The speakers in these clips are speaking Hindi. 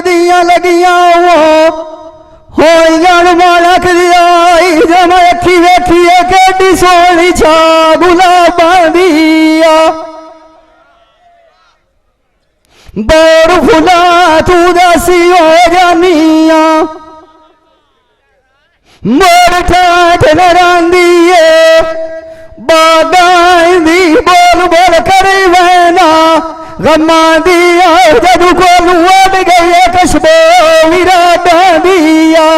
दिया लगिया हो जान मालक दियाई जब अखी वेखिए केडी सोनी छा गुलाबा दिया बोर फुला तू दसी हो जानिया मोर ठाठ नरांदिए बागाई दी बोल बोल करे वैना गम्मा दिया जदू को लुट गई कस्बो विरादा दिया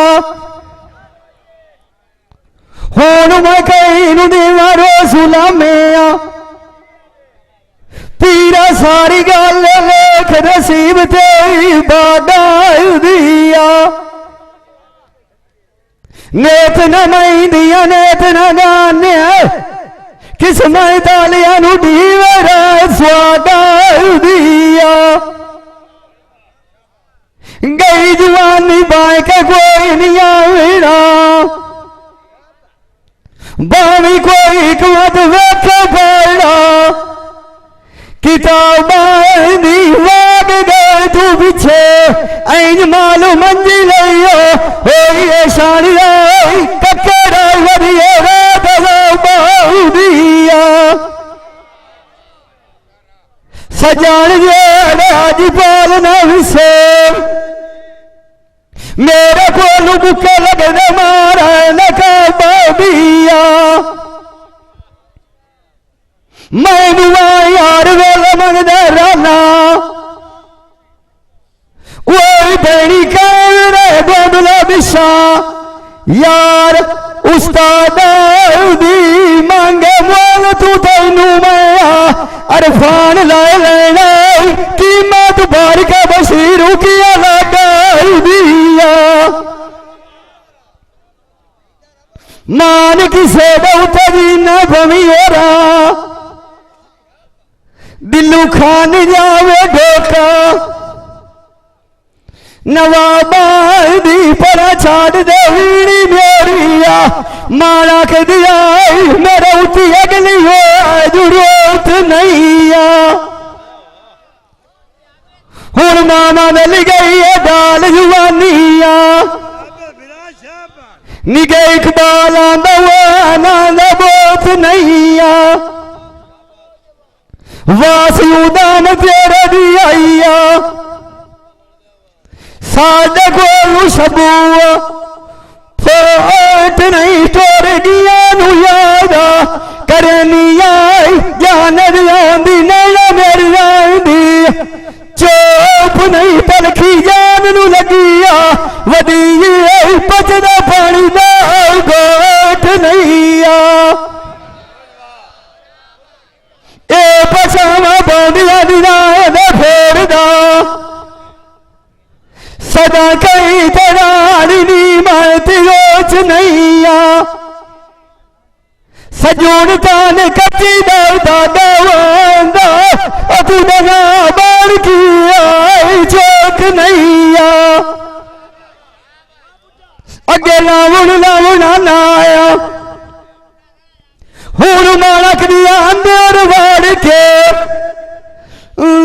हुन मैं कई नु दीवारो सुलामिया पीरा सारी गल लेख नसीब तेरी बादा दिया नेत न मई दिया नेत न गाने किस्मत तालिया नु दीवारा स्वादा दिया गई जवानी बाय के कोई नहीं आवेना बानी कोई कुत वेख पड़ा किताब दी वाग गए तू पीछे ऐन मालू मंजी लियो होई शानी ककड़ा वरिए दिया सजान आज पाल न विसे मेरे को बुके लगने मारा लगा दिया मैनू यार वेल मंगदा राना वो बड़ी कर बदला दिशा यार उस्ताद दी मांगे मोल तू तेनू मैं अरफान लाए लेना कीमत बार का बशीरू किया लगा दिया मान किसे बहुतरी न भमी हो रहा दिलू खान जावे धोखा नवाबा दी पर छाड़ दे वीड़ी मेरिया मारा के दिया मेरा उठी अगली हो जरूरत नहीं हुन मामा मिल गई है डाल जुवानिया निगे इकबाल आंदा बोत नहीं वासी उदान तेरे दी आईया साढ़े को सबूआ फोट नहीं तोड़ दिया नु यादा करनी आई जान आंदी नैना मेरी आंदी चोप नहीं पलखी जान नु लगिया वदी पचदा पानी दा गोट नहीं ए पछावा बांधिया दिना फेरदा सदा कई तरानी मात रोच नहीं सजून तान कच्ची दादा वांदा तू दगा बार की आई चौक नहीं अगे लावण नाया हुन मालक दिया अंदर वाड़ के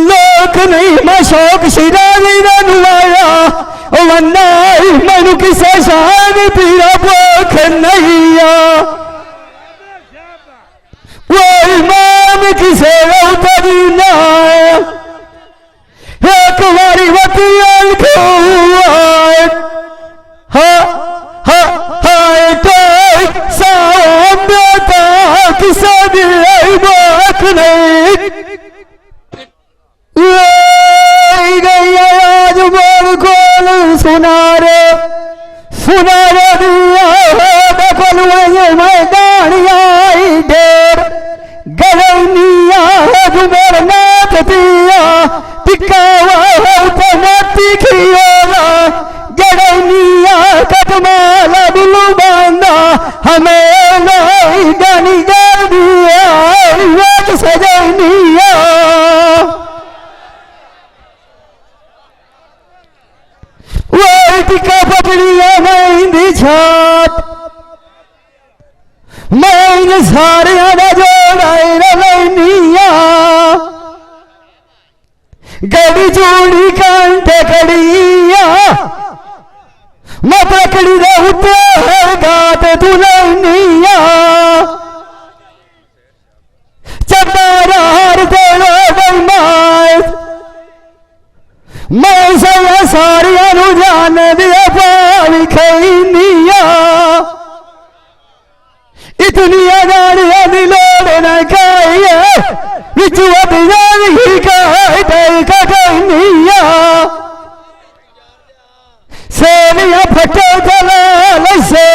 लोक नहीं मैं शौक शिराजी ने नुआया वन्ना मैनू किसे शान पीरा भूख नहीं वो इमाम किसे उतरी ना एक बारी वकियल खुआए किसे बात नहीं आज बोल खोल सुना रे दिया दखल मैदानिया ढेर गलनिया मेरे नाथ दिया टिका मोती खियोला गड़निया कटमाला बिलू बांधा हमें नहीं गानी कर दिया सजनिया वो टिका पकड़िया मैं छाप मैं सारे जोड़िया गड़ी जोड़ी कंठ खड़ी विजुआ बिजारी कनिया सेनिया फटे जलाल से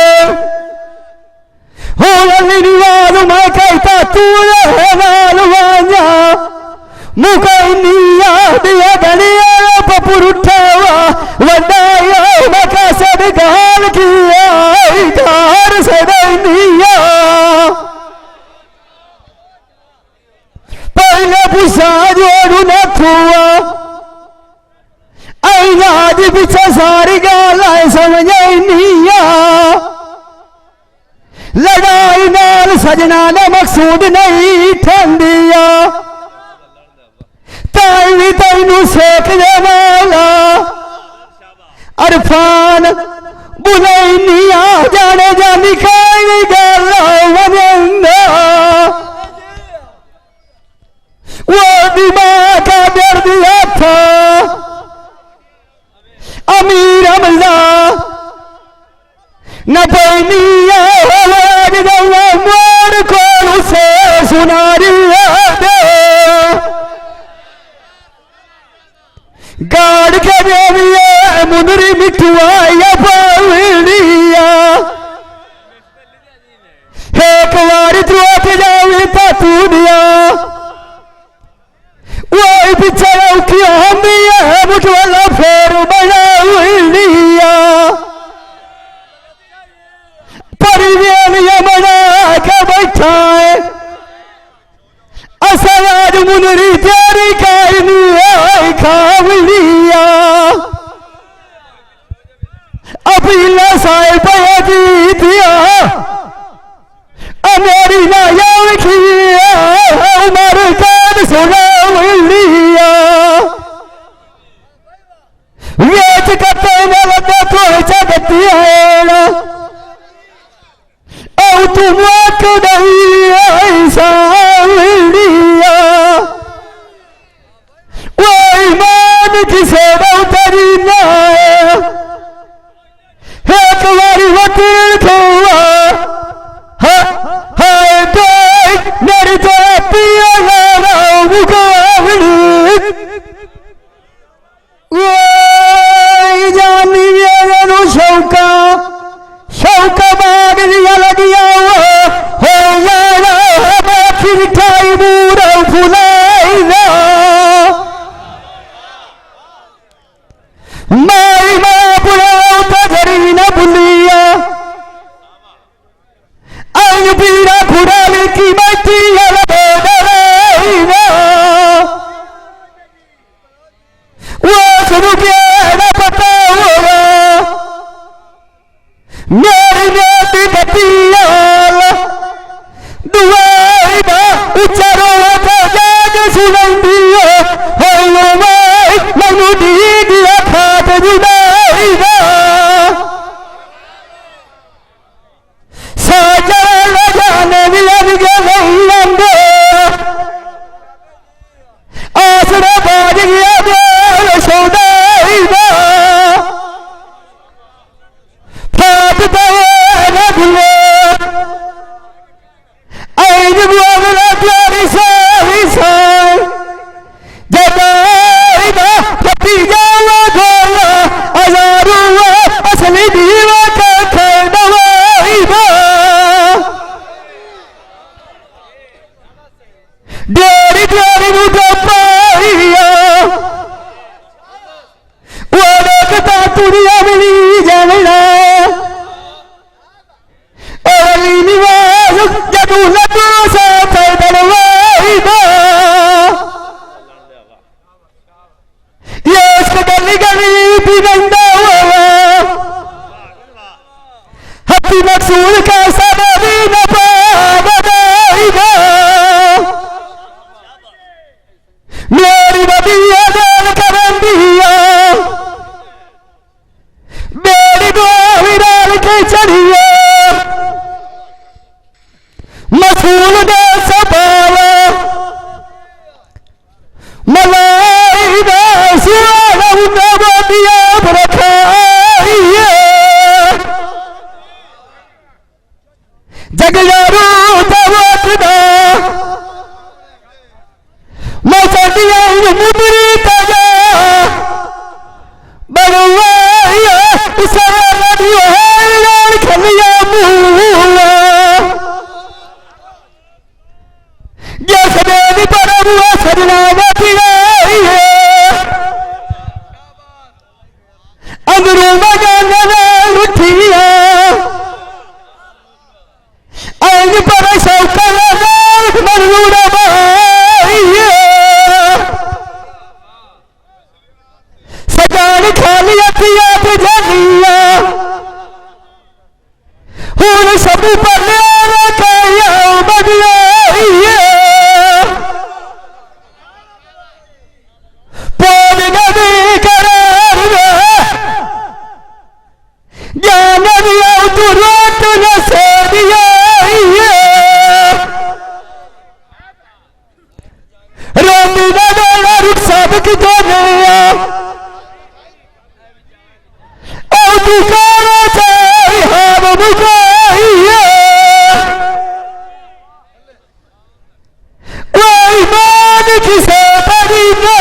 हो निवाल मैं कहता तू नाल वाजा मुकनिया दिया गलिया पपुर उठावा वडाया मका सब गाल किया धार से दैनिया पहले पुसा जोड़ू न खुआ आज पीछे सारी गाल समझनिया लड़ाई नाल सजना ने मकसूद नहीं ठंडिया ताई तैनू सेक दे वाला अरफान बुलैनिया जाने जानी खाई गल वजंदा वो दिमाग का दर्द था अमीर हमला न पैनिया मोर को से सुनारी गाड़ के देविया मुंदरी मिठुआ पावड़िया एक बार त्रोट जावे तो तू दिया वो पीछे उठिया हम दिया मुठवाला फेर बना लिया परिवेलिया बना के बैठा है असराज मुनरी तेरी कायनी खावलिया अबीला साई पयदी दिया अमेरी ना याव खिया उमर काद सुनावलिया वेच कते नलदा तो जगती है औ तुम आक नहीं ऐसा लिया वो ईमान किसे उतरी ना एक बारी वकील खुआ है तो मेरी तो पिया गाना मुकाबली वो जानी ये शौका शौका बाग दिया लगिया हो जाना बाकी मिठाई बूढ़ा फुलाएगा माई माँ बुढ़ाओ पगड़ी न बुलिया आई पीड़ा खुराली की बैठी वो शुरू किया न पता होगा मेरी बेटी बतियाल दुआई बा उच्चारो का जाग सुनंदियो हो मैं मनु दी दिया खात जुदाई बा साजा लगाने मिलन गए लंबे आसरा बाज गया बोल सौदाई बा कितो गया और तू कहना चाहे हम बुझाइए कोई मान किसे तरीका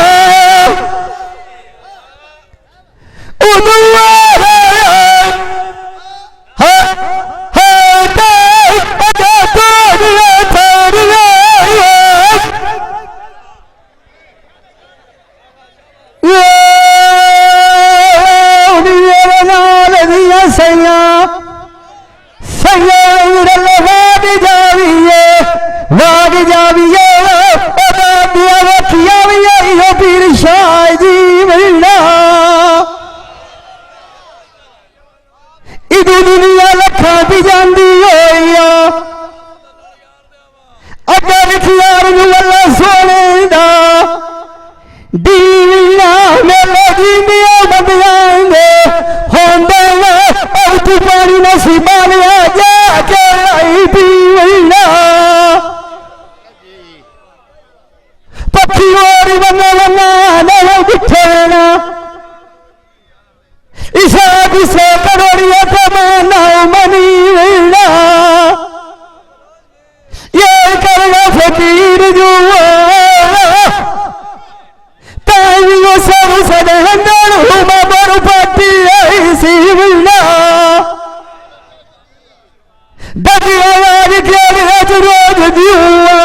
दुनिया लखा भी जाती अगर खियार अल्लाह सोने दा दीना मेला जींदिया बन जाएंगे होंदे अब तू पानी नसीबा लिया जाके आई पीना पक्षी और बना बना नहीं बिठेना ईशा किसे करोड़िया कमाना मनी मिलना ये करना फकीर जुआ ताइयों सब सदहंदर हुमा बरपाती ऐसी मिलना दबिया यार के रोज रोज जुआ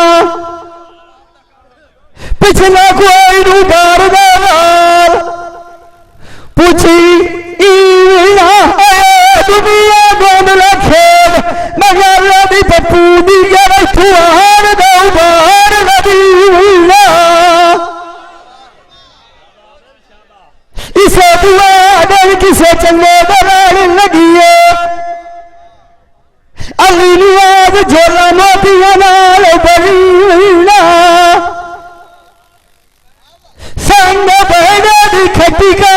पिछला कोई डूबार दाल पूछी दुनिया गोंदला खेल मगर नदी पप्पू दी गर तुआर दौबार नदी इसे दुआ दर किसे चंगे बनाने लगी है अली नियाज झोला मोतिया नाल बड़ी संग बहने दी खट्टी का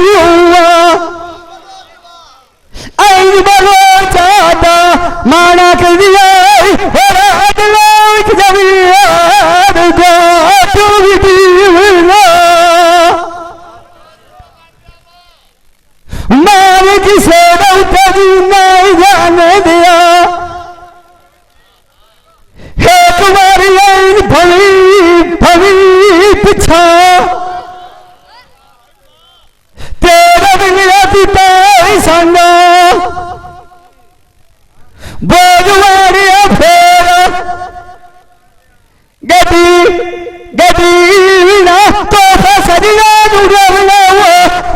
हुआ आई बलो चाहता माना कर दिया मार किसे नहीं जाने दिया हे तुम्हारी भली भली पिछा तेरा मिला पिता संगा बोझवाड़िया फेर गदी गदी ना तो सरिया जुड़वला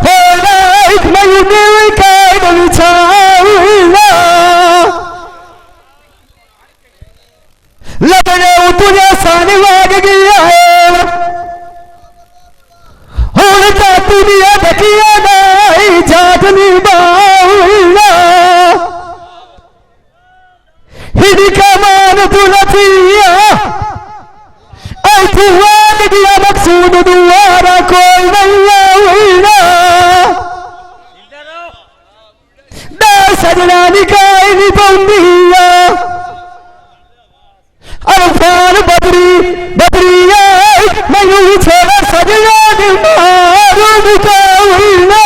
होना एक मयूने का बिछावला लगने तुझे साने लाग गया है होता दुनिया ढकिया नहीं जातनी बावला हिडिका मान तुलसिया ऐ तुवान दिया मकसूद दुआरा कोई नहीं ना सजना निकाय निपंदिया अरफान बदरी बदरिया मैं यूं छोड़ा सजना निमारू निकायना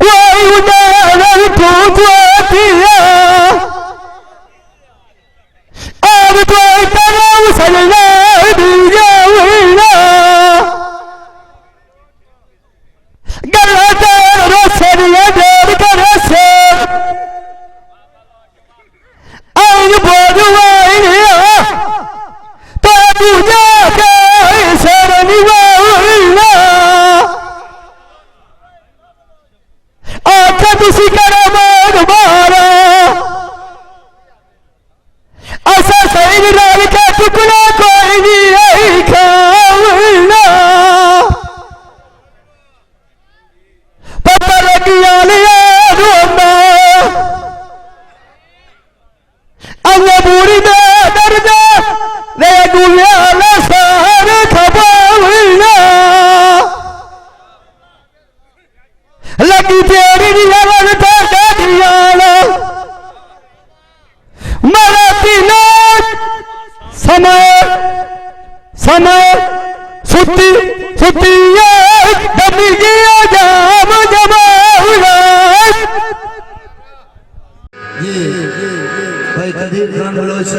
वही उदाहरण पूछिया अब तो तरह सजना दिया गलत रोशनिया देर कर से आज बोझवाइया तो तुझे के शरणिया आखा किसी करामान मारा ऐसा सही राल का टुकड़ा कोई नहीं खावना पता लगिया लिया रोना अंग बुरी में दर्द रे दुनिया लसार खबावना लगी तेरी नियमन का दियाला मरती ना समय सुती सुती दमी गया जाम जमाऊला। ये भाई कदीर खान बलोच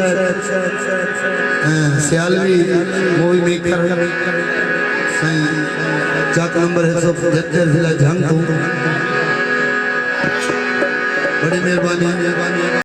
सियालवी मूवी मेकर सही चाक नंबर 175 जिला जंग बड़ी मेहरबानी।